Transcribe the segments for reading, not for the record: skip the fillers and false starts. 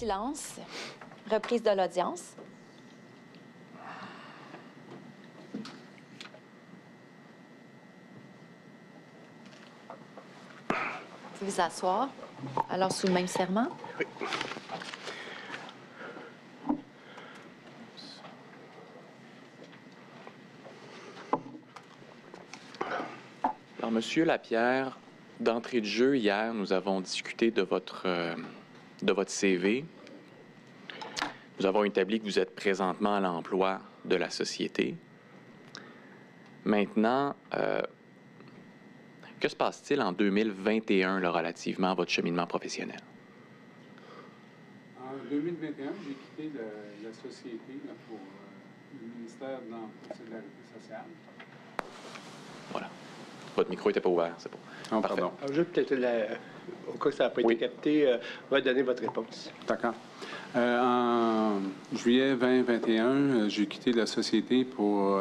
Silence. Reprise de l'audience. Vous pouvez vous asseoir. Alors, sous le même serment. Oui. Alors, Monsieur Lapierre, d'entrée de jeu, hier, nous avons discuté de votre CV. Nous avons établi que vous êtes présentement à l'emploi de la société. Maintenant, que se passe-t-il en 2021 là, relativement à votre cheminement professionnel? En 2021, j'ai quitté la société là, pour le ministère de l'Emploi et de la Sécurité sociale. Voilà. Votre micro n'était pas ouvert, c'est bon. Oh, Parfait. pardon. Alors, juste peut-être, au cas où ça n'a pas été capté, va donner votre réponse. D'accord. En juillet 2021, j'ai quitté la société pour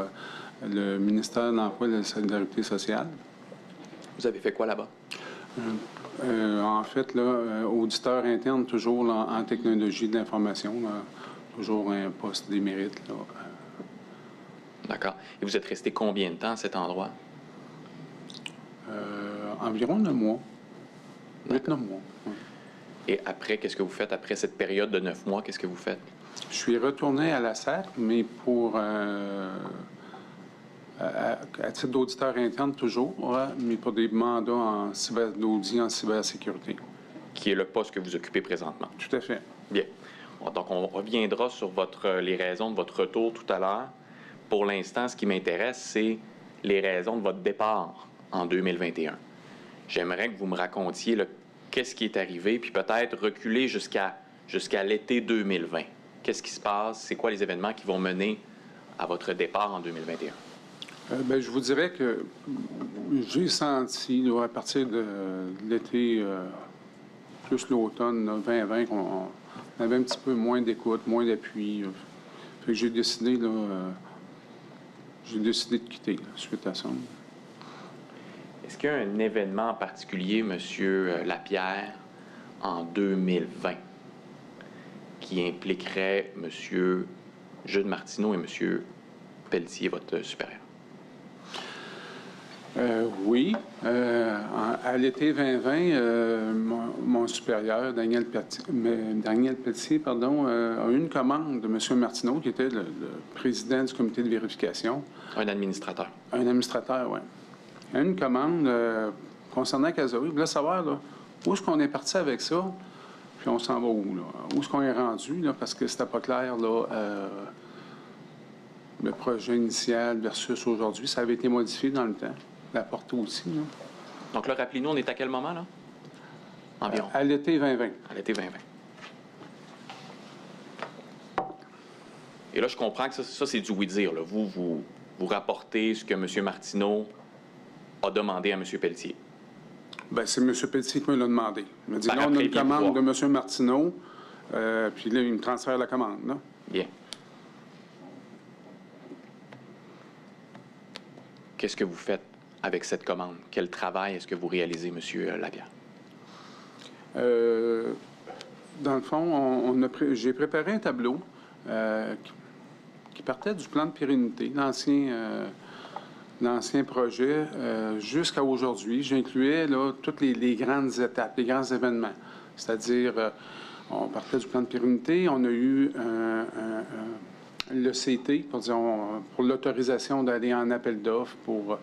le ministère de l'Emploi et de la Sécurité sociale. Vous avez fait quoi là-bas? En fait, là, auditeur interne, toujours là, en technologie de l'information, là, toujours un poste des mérites. Là. D'accord. Et vous êtes resté combien de temps à cet endroit? Environ 9 mois. 8-9 mois. Oui. Et après, qu'est-ce que vous faites? Après cette période de 9 mois, qu'est-ce que vous faites? Je suis retourné à la SAC, mais pour à titre d'auditeur interne toujours, mais pour des mandats d'audit en cybersécurité. Qui est le poste que vous occupez présentement? Tout à fait. Bien. Donc, on reviendra sur les raisons de votre retour tout à l'heure. Pour l'instant, ce qui m'intéresse, c'est les raisons de votre départ en 2021. J'aimerais que vous me racontiez qu'est-ce qui est arrivé, puis peut-être reculer jusqu'à l'été 2020. Qu'est-ce qui se passe? C'est quoi les événements qui vont mener à votre départ en 2021? Bien, je vous dirais que j'ai senti, là, à partir de l'été, plus l'automne 2020, qu'on avait un petit peu moins d'écoute, moins d'appui. Fait que j'ai décidé, de quitter là, suite à ça. Est-ce qu'il y a un événement en particulier, M. Lapierre, en 2020, qui impliquerait M. Jude Martineau et M. Pelletier, votre supérieur? Oui. À l'été 2020, mon supérieur, Daniel Pelletier, a eu une commande de M. Martineau, qui était le président du comité de vérification. Un administrateur. Un administrateur, oui. Une commande concernant Casoï. Il voulait savoir là, où est-ce qu'on est parti avec ça, puis on s'en va où, là? Où est-ce qu'on est rendu, là, parce que c'était pas clair, là, le projet initial versus aujourd'hui. Ça avait été modifié dans le temps. La portée aussi, là. Donc là, rappelez-nous, on est à quel moment, là? Environ. À l'été 2020. À l'été 2020. Et là, je comprends que ça c'est du oui-dire. Vous rapportez ce que M. Martineau a demandé à M. Pelletier. Bien, c'est M. Pelletier qui me l'a demandé. Il m'a dit, là, on a après, une bien commande pouvoir. de M. Martineau, puis là, il me transfère la commande, là. Bien. Qu'est-ce que vous faites avec cette commande? Quel travail est-ce que vous réalisez, M. Lapierre? Dans le fond, j'ai préparé un tableau qui partait du plan de pérennité, l'ancien projet, jusqu'à aujourd'hui. J'incluais là, toutes les grandes étapes, les grands événements. C'est-à-dire, on partait du plan de pérennité, on a eu le CT, pour l'autorisation d'aller en appel d'offres pour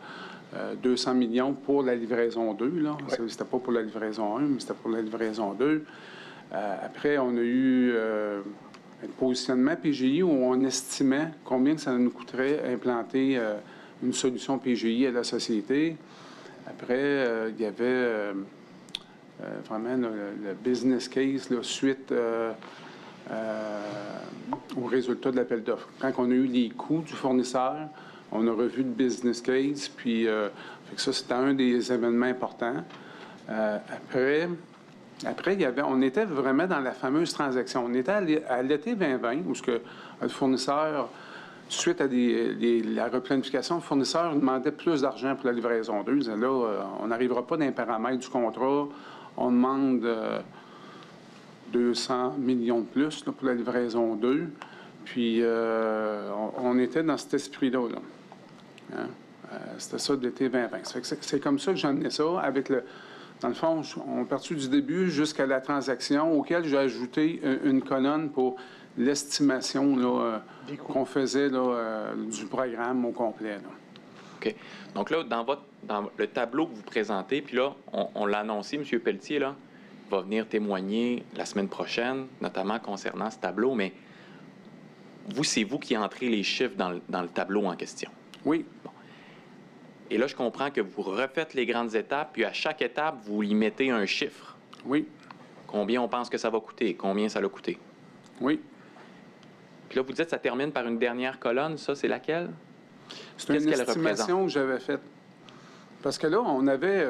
200 millions pour la livraison 2. Là. Ouais. C'était pas pour la livraison 1, mais c'était pour la livraison 2. Après, on a eu un positionnement PGI où on estimait combien ça nous coûterait implanter une solution PGI à la société. Après, il y avait vraiment le business case là, suite au résultat de l'appel d'offres. Quand on a eu les coûts du fournisseur, on a revu le business case, puis fait que ça, c'était un des événements importants. Après, on était vraiment dans la fameuse transaction. On était à l'été 2020, où le fournisseur, suite à la replanification, le fournisseur demandait plus d'argent pour la livraison 2. Il disait, là, on n'arrivera pas dans les paramètres du contrat. On demande 200 millions de plus là, pour la livraison 2. Puis, on était dans cet esprit-là. Là. Hein? C'était ça de l'été 2020. C'est comme ça que j'ai amené ça avec le... Dans le fond, on est parti du début jusqu'à la transaction, auquel j'ai ajouté une colonne pour l'estimation qu'on faisait là, du programme au complet. Là. OK. Donc là, dans le tableau que vous présentez, puis là, on l'a annoncé, M. Pelletier, là, va venir témoigner la semaine prochaine, notamment concernant ce tableau, mais vous, c'est vous qui entrez les chiffres dans le tableau en question. Oui. Bon. Et là, je comprends que vous refaites les grandes étapes, puis à chaque étape, vous y mettez un chiffre. Oui. Combien on pense que ça va coûter? Combien ça l'a coûté? Oui. Puis là, vous dites que ça termine par une dernière colonne. Ça, c'est laquelle? C'est une estimation que j'avais faite. Parce que là, on avait...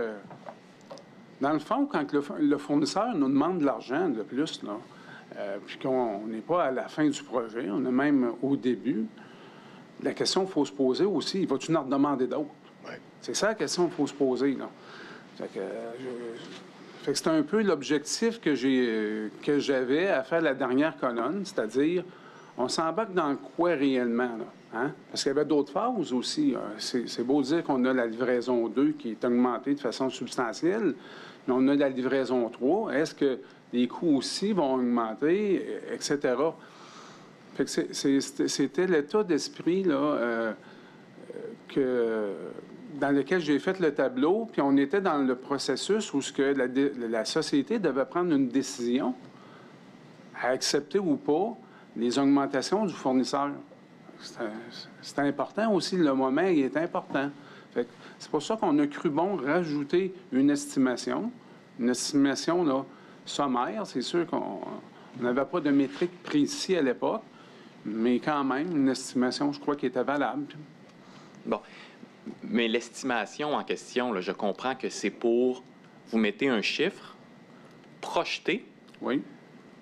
dans le fond, quand le fournisseur nous demande de l'argent de plus, là, puis qu'on n'est pas à la fin du projet, on est même au début, la question qu'il faut se poser aussi, vas-tu nous en demander d'autres? Ouais. C'est ça la question qu'il faut se poser. Là. Fait que c'est un peu l'objectif que j'avais à faire la dernière colonne, c'est-à-dire, on s'embarque dans quoi réellement? Là, hein? Parce qu'il y avait d'autres phases aussi. C'est beau dire qu'on a la livraison 2 qui est augmentée de façon substantielle, mais on a la livraison 3. Est-ce que les coûts aussi vont augmenter, etc.? Fait que c'était l'état d'esprit là, dans lequel j'ai fait le tableau, puis on était dans le processus où la société devait prendre une décision à accepter ou pas les augmentations du fournisseur. C'est important aussi, le moment il est important. C'est pour ça qu'on a cru bon rajouter une estimation là, sommaire. C'est sûr qu'on n'avait pas de métrique précis à l'époque, mais quand même, une estimation, je crois, qui était valable. Bon. Mais l'estimation en question, là, je comprends que c'est pour... Vous mettez un chiffre projeté Oui.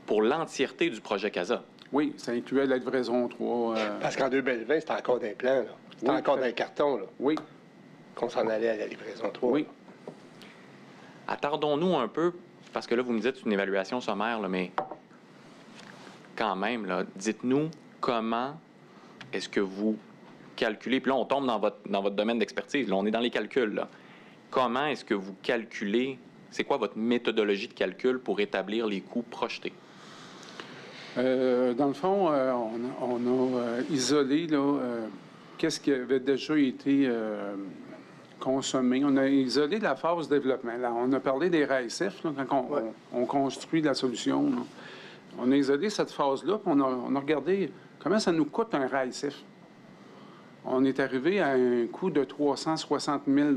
pour l'entièreté du projet CASA. Oui, ça incluait la livraison 3. Parce qu'en 2020, c'était encore dans les plans. Là. C'était Oui, encore dans les cartons. Là, Oui. qu'on s'en allait à la livraison 3. Oui. Attardons-nous un peu, parce que là, vous me dites une évaluation sommaire, là, mais quand même, là, dites-nous comment est-ce que vous calculez, puis là, on tombe dans votre domaine d'expertise, là, on est dans les calculs, là. Comment est-ce que vous calculez, c'est quoi votre méthodologie de calcul pour établir les coûts projetés? Dans le fond, on a isolé là, qu'est-ce qui avait déjà été consommé. On a isolé la phase développement. Là, on a parlé des RAICF, là, quand on construit la solution. Là. On a isolé cette phase-là, puis on a regardé comment ça nous coûte un RAICF. On est arrivé à un coût de 360 000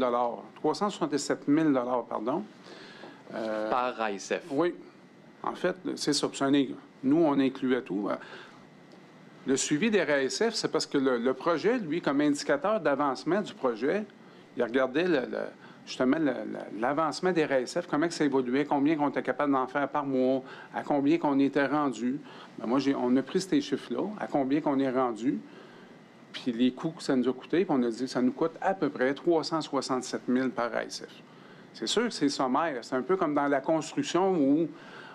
367 000 pardon. Par RAICF. Oui. En fait, c'est ça. Nous, on incluait tout. Le suivi des RAICF, c'est parce que le projet, lui, comme indicateur d'avancement du projet, il regardait justement l'avancement des RAICF, comment ça évoluait, combien on était capable d'en faire par mois, à combien qu'on était rendu. Ben, on a pris ces chiffres-là, à combien qu'on est rendu, puis les coûts que ça nous a coûté, puis on a dit que ça nous coûte à peu près 367 000 par RAICF. C'est sûr que c'est sommaire. C'est un peu comme dans la construction où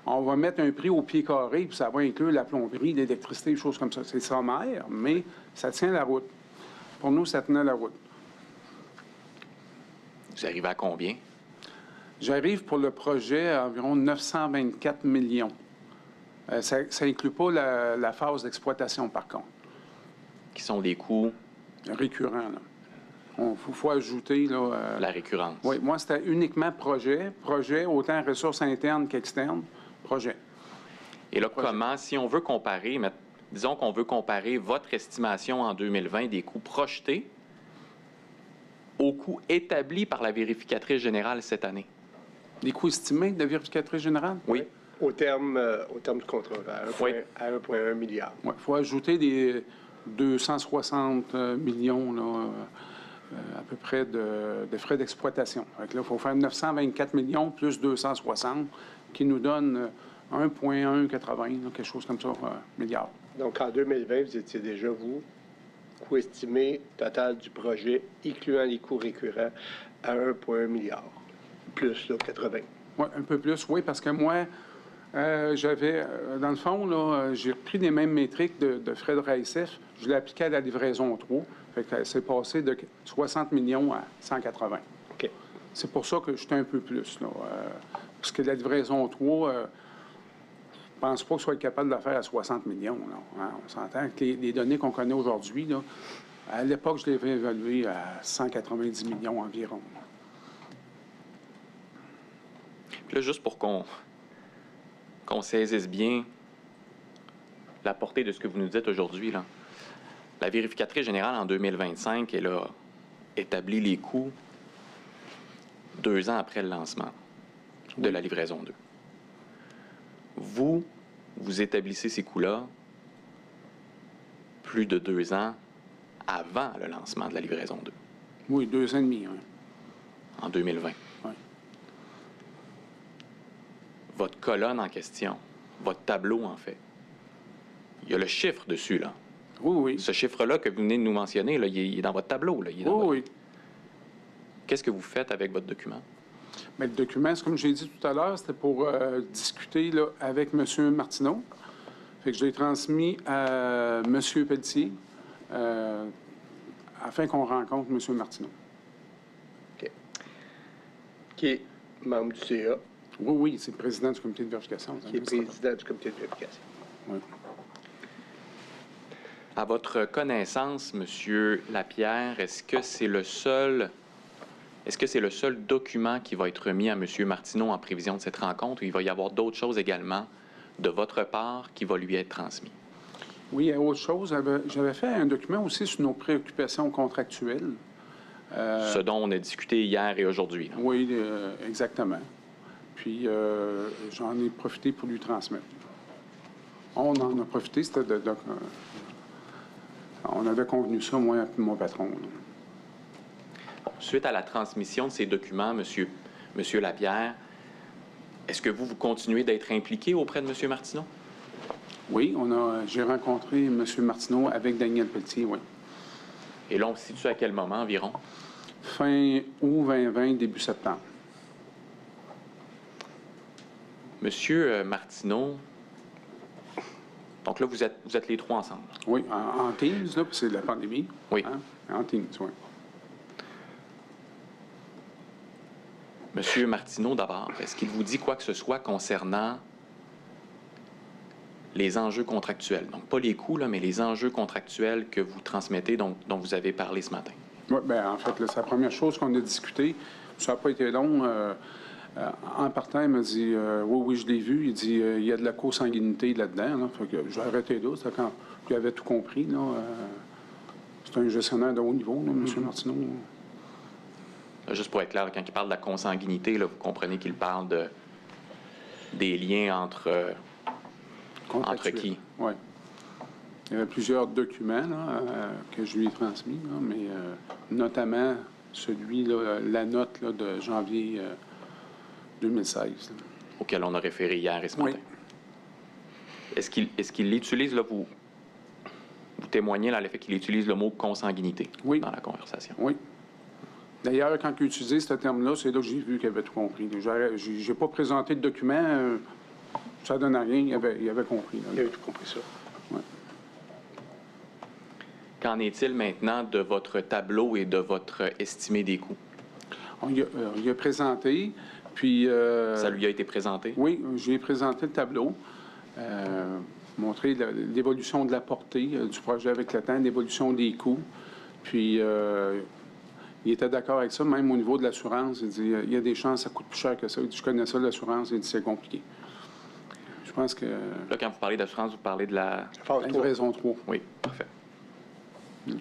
on va mettre un prix au pied carré, puis ça va inclure la plomberie, l'électricité, des choses comme ça. C'est sommaire, mais ça tient la route. Pour nous, ça tenait la route. Vous arrivez à combien? J'arrive pour le projet à environ 924 millions. Ça inclut pas la phase d'exploitation, par contre. Qui sont des coûts? Récurrents, là. Il faut ajouter, là... La récurrence. Oui, moi, c'était uniquement projet, autant ressources internes qu'externes, projet. Et là, comment, si on veut comparer, disons qu'on veut comparer votre estimation en 2020 des coûts projetés aux coûts établis par la vérificatrice générale cette année? Les coûts estimés de la vérificatrice générale? Oui. Au terme du contrat, à 1,1 milliard. Oui, il faut ajouter des 260 millions, là, à peu près de frais d'exploitation. Là, il faut faire 924 millions plus 260, qui nous donne 1,180, quelque chose comme ça, milliard. Donc, en 2020, vous étiez déjà, vous, coût estimé total du projet, incluant les coûts récurrents, à 1,1 milliard, plus là, 80. Oui, un peu plus, oui, parce que moi, Dans le fond, là, j'ai repris les mêmes métriques de frais de RAISF. Je l'ai appliqué à la livraison 3. Fait que c'est passé de 60 millions à 180. OK. C'est pour ça que j'étais un peu plus, là. Parce que la livraison 3, je pense pas que je sois capable de la faire à 60 millions, là. Hein, on s'entend que les données qu'on connaît aujourd'hui, là, à l'époque, je l'avais évalué à 190 millions environ. Puis là, juste pour qu'on saisisse bien la portée de ce que vous nous dites aujourd'hui, là. La vérificatrice générale en 2025, elle a établi les coûts 2 ans après le lancement de la livraison 2. Vous établissez ces coûts-là plus de 2 ans avant le lancement de la livraison 2, Oui, 2 ans et demi, oui. en 2020. Oui. Votre colonne en question, votre tableau en fait, il y a le chiffre dessus, là. Oui, oui. Ce chiffre-là que vous venez de nous mentionner, là, il est dans votre tableau. Là, il est dans Oui, votre... oui. Qu'est-ce que vous faites avec votre document? Mais le document, c'est comme j'ai dit tout à l'heure, c'était pour discuter là, avec M. Martineau. Fait que je l'ai transmis à M. Pelletier afin qu'on rencontre M. Martineau. OK. Qui est membre du CA, Oui, oui, c'est le président du comité de vérification. qui est président du comité de vérification. Oui. À votre connaissance, M. Lapierre, est-ce que c'est le seul document qui va être remis à M. Martineau en prévision de cette rencontre ou il va y avoir d'autres choses également de votre part qui va lui être transmis? Oui, il y a autre chose. J'avais fait un document aussi sur nos préoccupations contractuelles. Ce dont on a discuté hier et aujourd'hui. Là. Oui, exactement. Puis, j'en ai profité pour lui transmettre. On en a profité, c'était on avait convenu ça, moi et mon patron. Là. Suite à la transmission de ces documents, Monsieur Lapierre, est-ce que vous continuez d'être impliqué auprès de M. Martineau? Oui, j'ai rencontré M. Martineau avec Daniel Pelletier, oui. Et là, on se situe à quel moment environ? Fin août 2020, début septembre. Monsieur Martineau, donc là, vous êtes les trois ensemble. Oui, en Teams, là, parce que c'est de la pandémie. Oui. Hein? En Teams, oui. Monsieur Martineau, d'abord, est-ce qu'il vous dit quoi que ce soit concernant les enjeux contractuels? Donc, pas les coûts, là, mais les enjeux contractuels que vous transmettez, dont vous avez parlé ce matin. Oui, bien, en fait, là, c'est la première chose qu'on a discutée. Ça n'a pas été long. En partant, il m'a dit oui, je l'ai vu. Il dit il y a de la consanguinité là-dedans. Là. Fait que j'ai arrêté là. C'est quand il avait tout compris. Là, c'est un gestionnaire de haut niveau, là, M. Martineau. Juste pour être clair, quand il parle de la consanguinité, là, vous comprenez qu'il parle des liens entre qui? Oui. Il y avait plusieurs documents là, que je lui ai transmis, là, mais notamment celui, là, la note là, de janvier 2016. Là. Auquel on a référé hier et ce Oui. matin. Est-ce qu'il l'utilise, là, vous témoignez là, le fait qu'il utilise le mot consanguinité Oui. dans la conversation? Oui. D'ailleurs, quand il a utilisé ce terme-là, c'est là que j'ai vu qu'il avait tout compris. Je n'ai pas présenté de document, ça ne donne à rien, il avait compris. Là. Il avait tout compris ça. Ouais. Qu'en est-il maintenant de votre tableau et de votre estimé des coûts? Il a présenté, puis... Ça lui a été présenté? Oui, j'ai présenté le tableau, montré l'évolution de la portée du projet avec le temps, l'évolution des coûts, puis... il était d'accord avec ça, même au niveau de l'assurance. Il dit il y a des chances, ça coûte plus cher que ça. Il dit je connais ça, l'assurance. Il dit c'est compliqué. Je pense que. Là, quand vous parlez d'assurance, vous parlez de la. Phase 3. Livraison 3. Oui, parfait. Je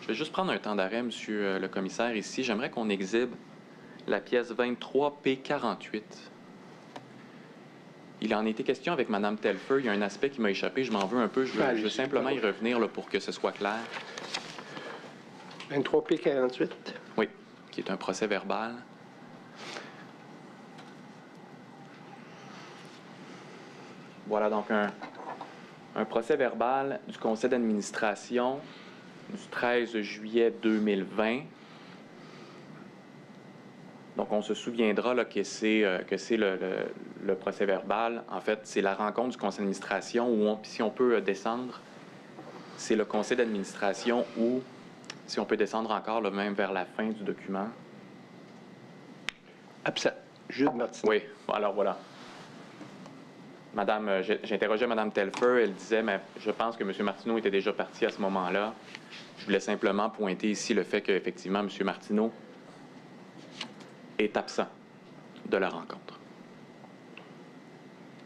vais juste prendre un temps d'arrêt, monsieur le commissaire, ici. J'aimerais qu'on exhibe la pièce 23P48. Il en était question avec Mme Telfer. Il y a un aspect qui m'a échappé. Je m'en veux un peu. Je veux simplement y revenir là, pour que ce soit clair. 23P48. Oui, qui est un procès verbal. Voilà donc un procès verbal du conseil d'administration du 13 juillet 2020. Donc, on se souviendra là, que c'est le procès-verbal. En fait, c'est la rencontre du conseil d'administration où, si on peut descendre, c'est le conseil d'administration où, si on peut descendre encore, là, même vers la fin du document. Absent. Jude Martineau. Oui, alors voilà. J'interrogeais Mme Telfer, elle disait, mais je pense que M. Martineau était déjà parti à ce moment-là. Je voulais simplement pointer ici le fait qu'effectivement, M. Martineau est absent de la rencontre.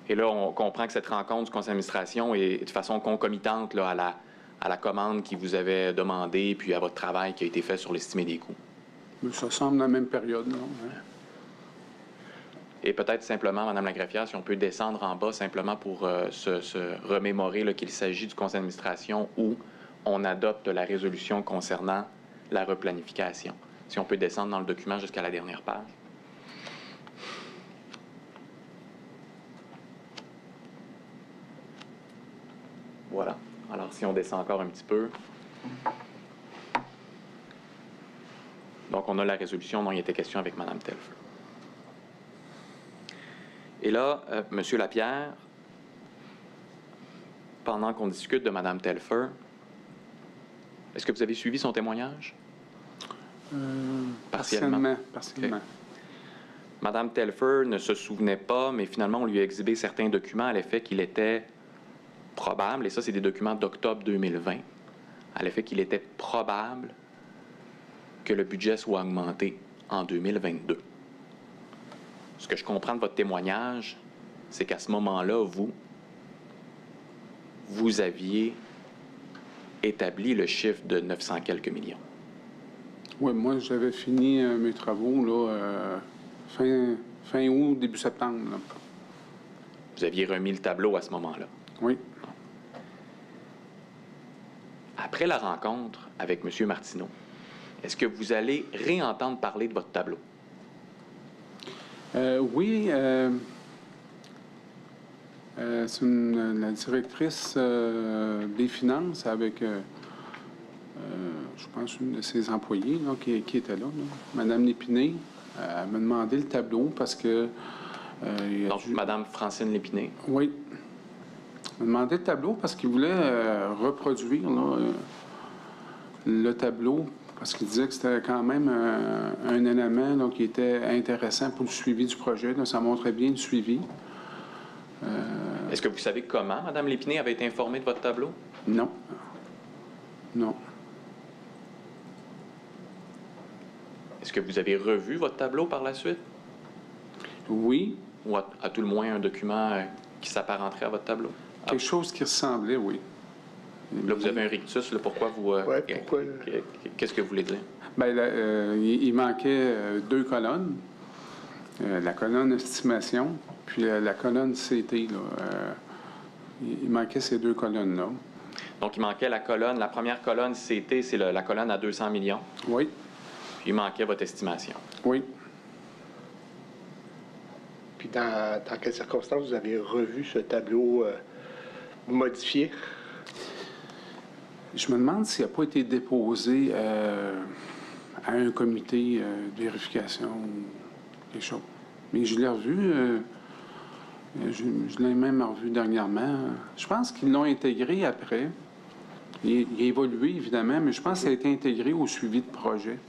Et là, on comprend que cette rencontre du conseil d'administration est de façon concomitante là, à la commande qui vous avait demandé, puis à votre travail qui a été fait sur l'estimé des coûts. Mais ça semble la même période, non? Et peut-être simplement, Mme la greffière, si on peut descendre en bas simplement pour se remémorer là, qu'il s'agit du conseil d'administration où on adopte la résolution concernant la replanification. Si on peut descendre dans le document jusqu'à la dernière page. Voilà. Alors, si on descend encore un petit peu. Donc, on a la résolution dont il était question avec Mme Telfer. Et là, M. Lapierre, pendant qu'on discute de Mme Telfer, est-ce que vous avez suivi son témoignage? Partiellement. Okay. Mme Telfer ne se souvenait pas, mais finalement, on lui a exhibé certains documents à l'effet qu'il était probable, et ça, c'est des documents d'octobre 2020, à l'effet qu'il était probable que le budget soit augmenté en 2022. Ce que je comprends de votre témoignage, c'est qu'à ce moment-là, vous aviez établi le chiffre de 900 quelques millions. Oui, moi, j'avais fini mes travaux là, fin août, début septembre. Là. Vous aviez remis le tableau à ce moment-là. Oui. Après la rencontre avec M. Martineau, est-ce que vous allez réentendre parler de votre tableau? Oui. C'est la directrice des finances avec, je pense, une de ses employées là, qui était là, Mme Lépiné. Elle m'a demandé le tableau parce que... Donc, Mme Francine Lépiné. Oui. Elle m'a demandé le tableau parce qu'il voulait reproduire là, le tableau parce qu'il disait que c'était quand même un élément là, qui était intéressant pour le suivi du projet. Là. Ça montrait bien le suivi. Est-ce que vous savez comment Mme Lépiné avait été informée de votre tableau? Non. Non. Est-ce que vous avez revu votre tableau par la suite? Oui. Ou à tout le moins un document qui s'apparenterait à votre tableau? Quelque chose qui ressemblait, oui. Là, vous avez un rictus, là, pourquoi vous... Oui, pourquoi? Qu'est-ce que vous voulez dire? Bien, il manquait deux colonnes. La colonne estimation, puis la colonne CT. Là, il manquait ces deux colonnes-là. Donc, il manquait la colonne. La première colonne CT, c'est la colonne à 200 millions. Oui. Puis, il manquait votre estimation. Oui. Puis, dans quelles circonstances vous avez revu ce tableau modifié? Je me demande s'il n'a pas été déposé à un comité de vérification ou quelque chose. Mais je l'ai revu, je l'ai même revu dernièrement. Je pense qu'ils l'ont intégré après. Il a évolué, évidemment, mais je pense que ça a été intégré au suivi de projet,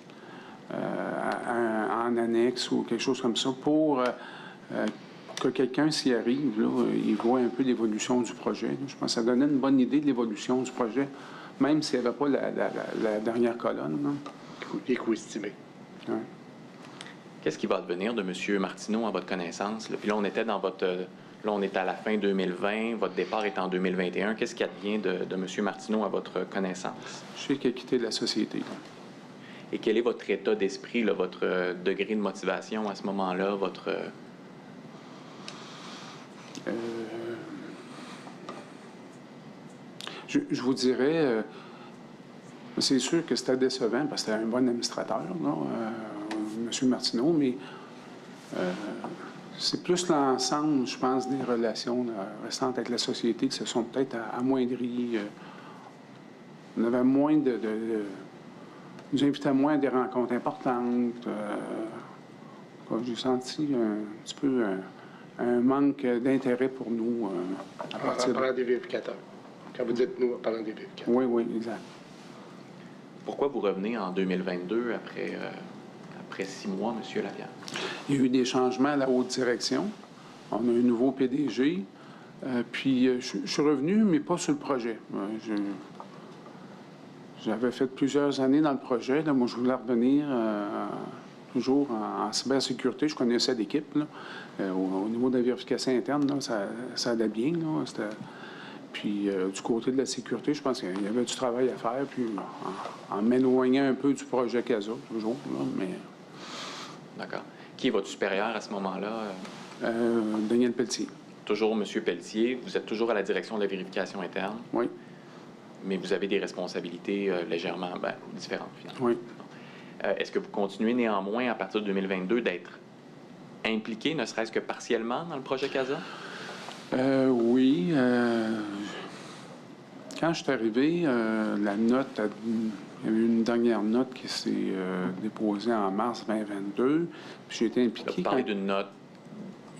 en annexe ou quelque chose comme ça, pour que quelqu'un s'y arrive, là, il voit un peu l'évolution du projet. Je pense que ça donnait une bonne idée de l'évolution du projet, même s'il n'y avait pas la dernière colonne. Là. Les coûts estimés. Ouais. Qu'est-ce qui va advenir de M. Martineau à votre connaissance? Là? Puis là, on était dans votre... Là, on est à la fin 2020, votre départ est en 2021. Qu'est-ce qui advient de M. Martineau à votre connaissance? Je sais qu'il a quitté la société. Là. Et quel est votre état d'esprit, là, votre degré de motivation à ce moment-là, votre... Je vous dirais, c'est sûr que c'était décevant parce que c'était un bon administrateur, M. Martineau, mais c'est plus l'ensemble, je pense, des relations restantes avec la société qui se sont peut-être amoindries. On avait moins nous invitait moins à des rencontres importantes. tout cas, j'ai senti un petit peu un manque d'intérêt pour nous à En partir de... parlant des vérificateurs. Quand vous dites nous, en parlant des vérificateurs. Oui, oui, exact. Pourquoi vous revenez en 2022 après 6 mois, M. Lapierre? Il y a eu des changements à la haute direction. On a un nouveau PDG. Puis, je suis revenu, mais pas sur le projet. J'avais fait plusieurs années dans le projet. Là, moi, je voulais revenir toujours en cybersécurité. Je connaissais l'équipe. Au niveau de la vérification interne, là, ça allait bien. Là. Puis, du côté de la sécurité, je pense qu'il y avait du travail à faire. Puis, en m'éloignant un peu du projet CASA, toujours. Là, mais... D'accord. Qui est votre supérieur à ce moment-là? Daniel Pelletier. Toujours M. Pelletier. Vous êtes toujours à la direction de la vérification interne, Oui. mais vous avez des responsabilités légèrement différentes, finalement. Oui. Est-ce que vous continuez néanmoins, à partir de 2022, d'être impliqué, ne serait-ce que partiellement, dans le projet CASA? Oui. Quand je suis arrivé, la note, il y a eu une dernière note qui s'est déposée en mars 2022. Puis j'ai été Là, impliqué. vous parlez d'une note.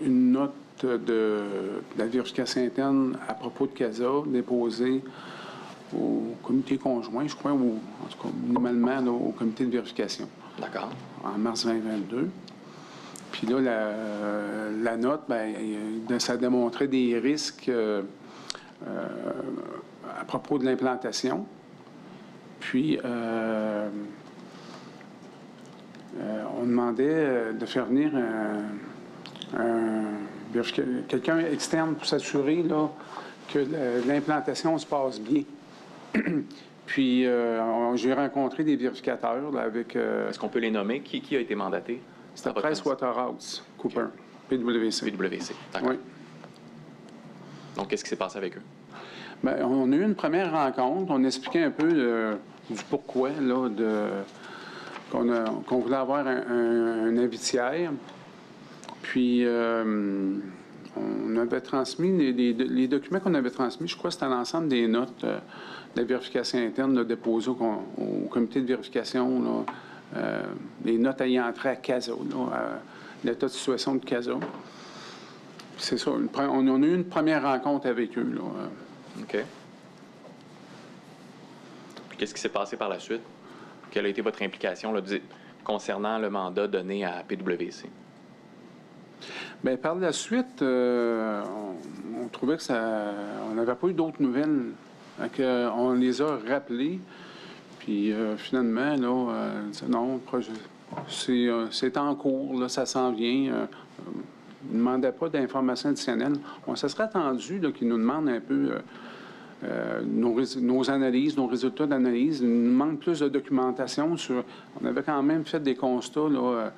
Une note de la vérification interne à propos de CASA déposée au comité conjoint, je crois, ou en tout cas, minimalement là, au comité de vérification. D'accord. En mars 2022. Puis là, la note, ça démontrait des risques à propos de l'implantation. Puis, on demandait de faire venir quelqu'un externe pour s'assurer là, que l'implantation se passe bien. Puis, j'ai rencontré des vérificateurs là, avec... Est-ce qu'on peut les nommer? Qui a été mandaté? C'était PricewaterhouseCoopers, PwC. PwC, d'accord. Oui. Donc, qu'est-ce qui s'est passé avec eux? Bien, on a eu une première rencontre. On expliquait un peu du pourquoi là, qu'on voulait avoir un avis tiers. Puis, on avait transmis les documents qu'on avait transmis, je crois que c'était l'ensemble des notes de la vérification interne là, déposées au comité de vérification, là, les notes ayant trait à CASA, à l'état de situation de CASA. C'est ça. On a eu une première rencontre avec eux. Là. OK. Puis qu'est-ce qui s'est passé par la suite? Quelle a été votre implication là, concernant le mandat donné à PwC? Bien, par la suite, on trouvait que on n'avait pas eu d'autres nouvelles. On les a rappelés. Puis finalement, là, non, le projet, c'est en cours, là, ça s'en vient. Ils ne demandaient pas d'informations additionnelles. Ça serait attendu qu'ils nous demandent un peu nos analyses, nos résultats d'analyse. Ils nous demandent plus de documentation sur... On avait quand même fait des constats là,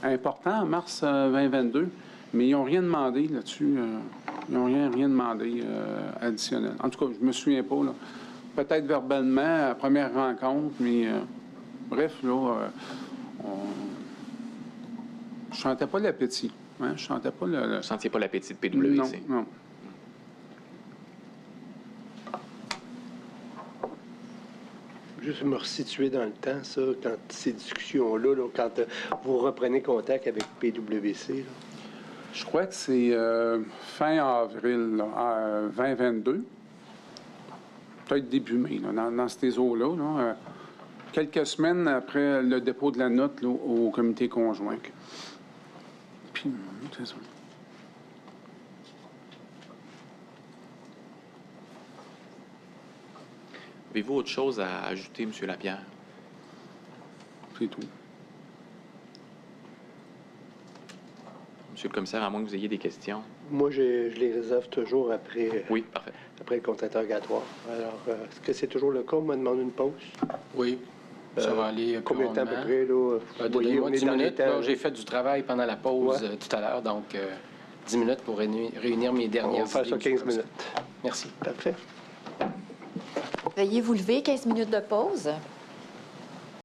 importants en mars 2022, mais ils n'ont rien demandé là-dessus. Ils n'ont rien demandé additionnel. En tout cas, je ne me souviens pas. Là. Peut-être verbalement, à la première rencontre, mais bref, là, je ne sentais pas l'appétit. Hein? Je sentais pas Vous ne sentiez pas l'appétit de PwC? Non, non. Juste me resituer dans le temps, ça, quand ces discussions-là, là, quand vous reprenez contact avec PwC. Là. Je crois que c'est fin avril là, 2022. Peut-être début mai, là, dans ces eaux-là. Là, quelques semaines après le dépôt de la note là, au comité conjoint. Puis, c'est ça. Avez-vous autre chose à ajouter, M. Lapierre? C'est tout. Monsieur le commissaire, à moins que vous ayez des questions. Moi, je les réserve toujours après, Oui, parfait. après le contre-interrogatoire. Alors, est-ce que c'est toujours le cas? On me demande une pause. Oui, ça va aller plus Combien de temps à peu rondement. près? Là? Vous voyez, Donnez-moi on est 10 dans les minutes. temps, Là, là. j'ai fait du travail pendant la pause tout à l'heure, donc 10 minutes pour réunir mes On dernières va faire idées, ça monsieur 15 le minutes. commissaire. Merci. Parfait. Veuillez vous lever, 15 minutes de pause.